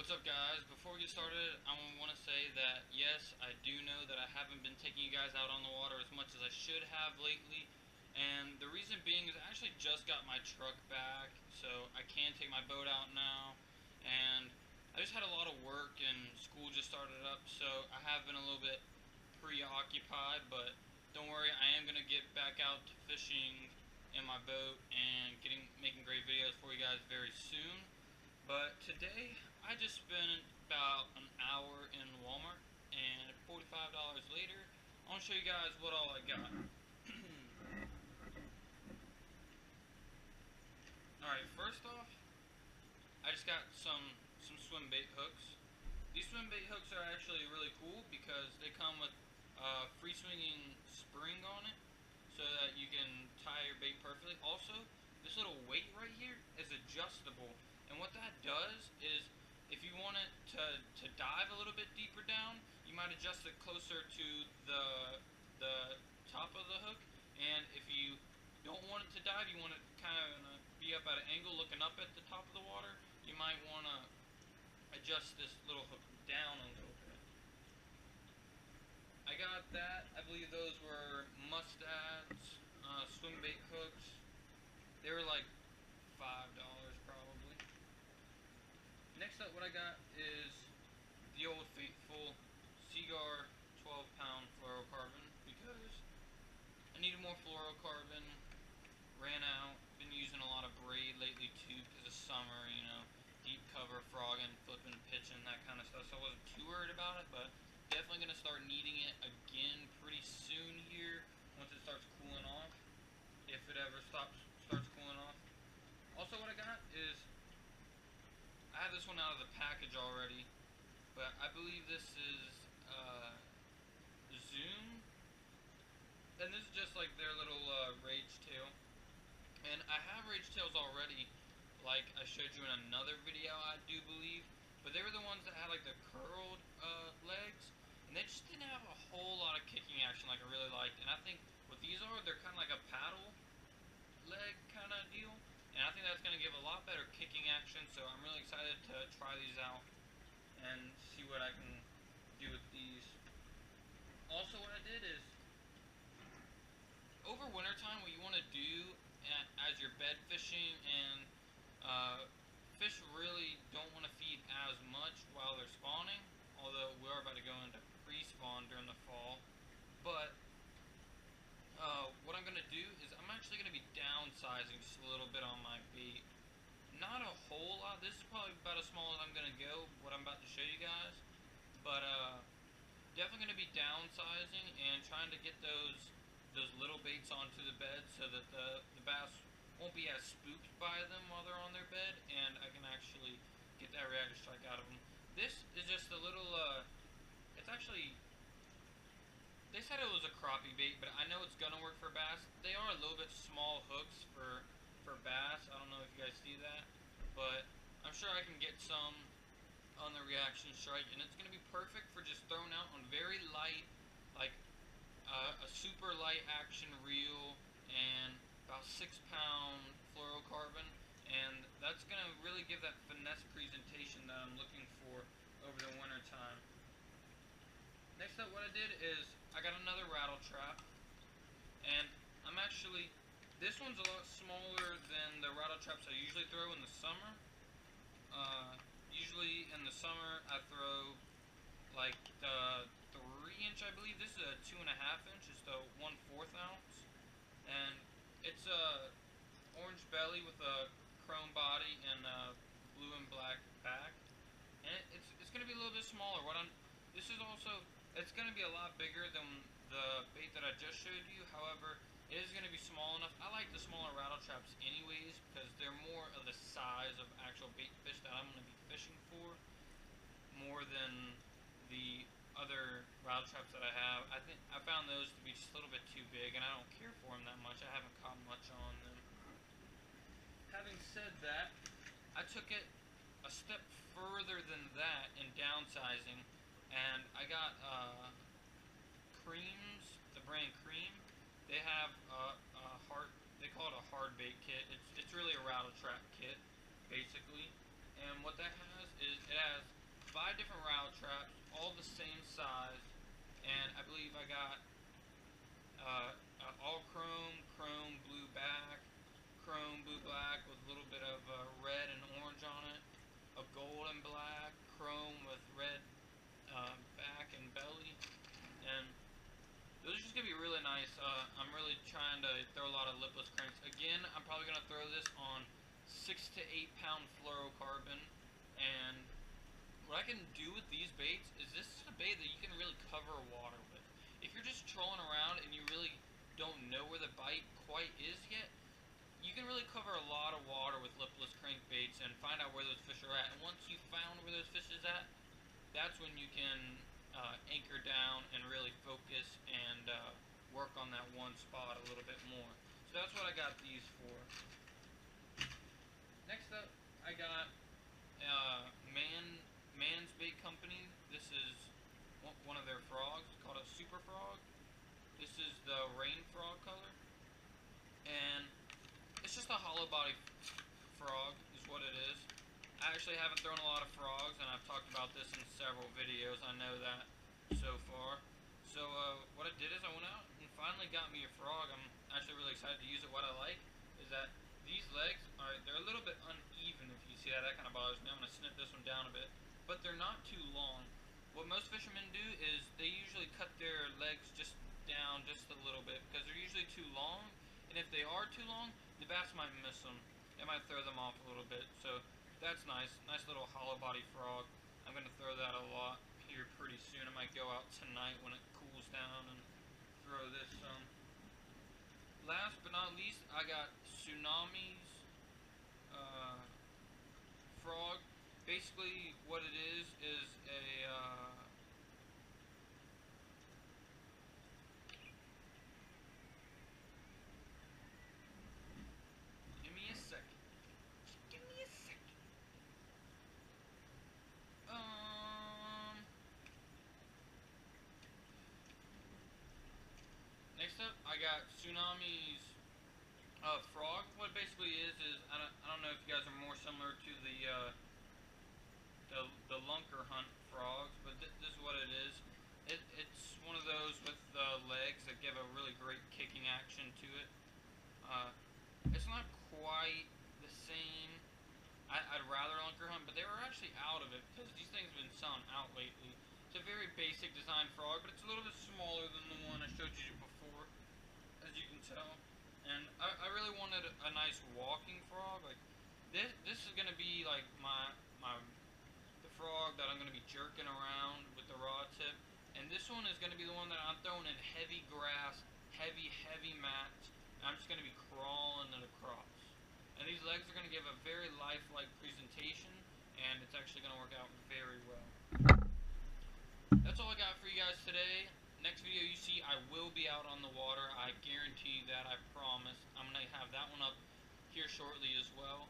What's up, guys? Before we get started, I want to say that yes, I do know that I haven't been taking you guys out on the water as much as I should have lately, and the reason being is I actually just got my truck back, so I can take my boat out now, and I just had a lot of work and school just started up, so I have been a little bit preoccupied, but don't worry, I am going to get back out to fishing in my boat and making great videos for you guys very soon. But today, I just spent about an hour in Walmart, and $45 later, I want to show you guys what all I got. Alright, first off, I just got some swim bait hooks. These swim bait hooks are actually really cool because they come with a free swinging spring on it, so that you can tie your bait perfectly. Also, this little weight right here is adjustable, and what that does is if you want it to dive a little bit deeper down, you might adjust it closer to the top of the hook, and if you don't want it to dive, you want it to kind of be up at an angle looking up at the top of the water, you might want to adjust this little hook down a little bit. I got that. I believe those were Mustad's swim bait hooks. They were like $5 probably. Next up, what I got is the Old Faithful Seaguar 12-pound fluorocarbon because I needed more fluorocarbon. Ran out. Been using a lot of braid lately too because of summer, you know, deep cover, frogging, flipping, pitching, that kind of stuff. So I wasn't too worried about it, but definitely going to start needing it again pretty soon here once it starts cooling off, if it ever starts cooling off. Also, what I got is I have this one out of the package already, but I believe this is Zoom, and this is just like their little rage tail. And I have rage tails already, like I showed you in another video, I do believe, but they were the ones that had like the curled legs, and they just didn't have a whole lot of kicking action like I really liked. And I think what these are, they're kind of like a paddle leg kind of deal, and I think that's going to give a lot better kicking action, so I'm really excited to try these out and see what I can do with these. Also, what I did is, over wintertime, what you want to do as you're bed fishing, and fish really don't want to feed as much while they're spawning, although we are about to go into pre-spawn during the fall. But what I'm going to do is I'm actually going to be downsizing just a little bit on my bait. Not a whole lot. This is probably about as small as I'm going to go, what I'm about to show you guys. But definitely going to be downsizing and trying to get those little baits onto the bed so that the bass won't be as spooked by them while they're on their bed, and I can actually get that reactor strike out of them. This is just a little, it's actually, they said it was a crappie bait, but I know it's gonna work for bass. They are a little bit small hooks for bass. I don't know if you guys see that, but I'm sure I can get some on the reaction strike, and it's gonna be perfect for just throwing out on very light, like a super light action reel and about 6-pound fluorocarbon, and that's gonna really give that finesse presentation that I'm looking for over the winter time. Next up, what I did is I got another rattle trap, and I'm actually, this one's a lot smaller than the rattle traps I usually throw in the summer. Usually in the summer I throw like the 3-inch, I believe. This is a 2.5-inch. It's the 1/4 ounce, and it's a orange belly with a chrome body and a blue and black back. And it's going to be a little bit smaller. This is also, it's going to be a lot bigger than the bait that I just showed you. However, it is going to be small enough. I like the smaller rattle traps anyways because they're more of the size of actual bait fish that I'm going to be fishing for, more than the other rattle traps that I have. I think I found those to be just a little bit too big, and I don't care for them that much. I haven't caught much on them. Having said that, I took it a step further than that in downsizing, and I got Creams, the brand Cream. They have they call it a hard bait kit. It's really a rattle trap kit, basically. And what that has is it has 5 different rattle traps, all the same size, and I believe I got all chrome, blue back, chrome, blue black with a little bit of red and orange on it, a gold and black, chrome with red back and belly, and those are just going to be really nice. I'm really trying to throw a lot of lipless cranks. Again, I'm probably going to throw this on 6 to 8 pound fluorocarbon, and what I can do with these baits is this is a bait that you can really cover water with. If you're just trolling around and you really don't know where the bite quite is yet, you can really cover a lot of water with lipless crankbaits and find out where those fish are at. And once you've found where those fish is at, that's when you can anchor down and really focus and work on that one spot a little bit more. So that's what I got these for. Next up, I got Man's Bait Company. This is one of their frogs called a super frog. This is the rain frog color, and it's just a hollow body frog is what it is. I actually haven't thrown a lot of frogs, and I've talked about this in several videos. I know that so far. So what I did is I went out and finally got me a frog. I'm actually really excited to use it. What I like is that these legs they're a little bit uneven. If you see that, that kind of bothers me. I'm going to snip this one down a bit, but they're not too long. What most fishermen do is they usually cut their legs just down just a little bit because they're usually too long, and if they are too long, the bass might miss them. It might throw them off a little bit. So that's nice. Nice little hollow body frog. I'm going to throw that a lot here pretty soon. I might go out tonight when it cools down and throw this some. Last but not least, I got Tsunami's frog. Basically what it is a give me a second. Just give me a second. Next up, I got Tsunami's frog. What it basically is I don't know if you guys are more similar to the lunker hunt frogs, but this is what it is. It's one of those with legs that give a really great kicking action to it. It's not quite the same. I'd rather lunker hunt, but they were actually out of it because these things have been selling out lately. It's a very basic design frog, but it's a little bit smaller than the one I showed you before, as you can tell. And I really wanted a nice walking frog. Like this is gonna be like the frog that I'm gonna be jerking around with the rod tip. And this one is gonna be the one that I'm throwing in heavy grass, heavy mats. And I'm just gonna be crawling it across. And these legs are gonna give a very lifelike presentation, and it's actually gonna work out very well. That's all I got for you guys today. Next video you see, I will be out on the water. I guarantee that. I promise. I'm going to have that one up here shortly as well.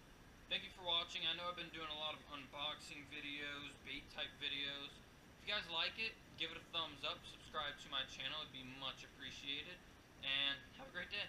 Thank you for watching. I know I've been doing a lot of unboxing videos, bait type videos. If you guys like it, give it a thumbs up. Subscribe to my channel. It'd be much appreciated. And have a great day.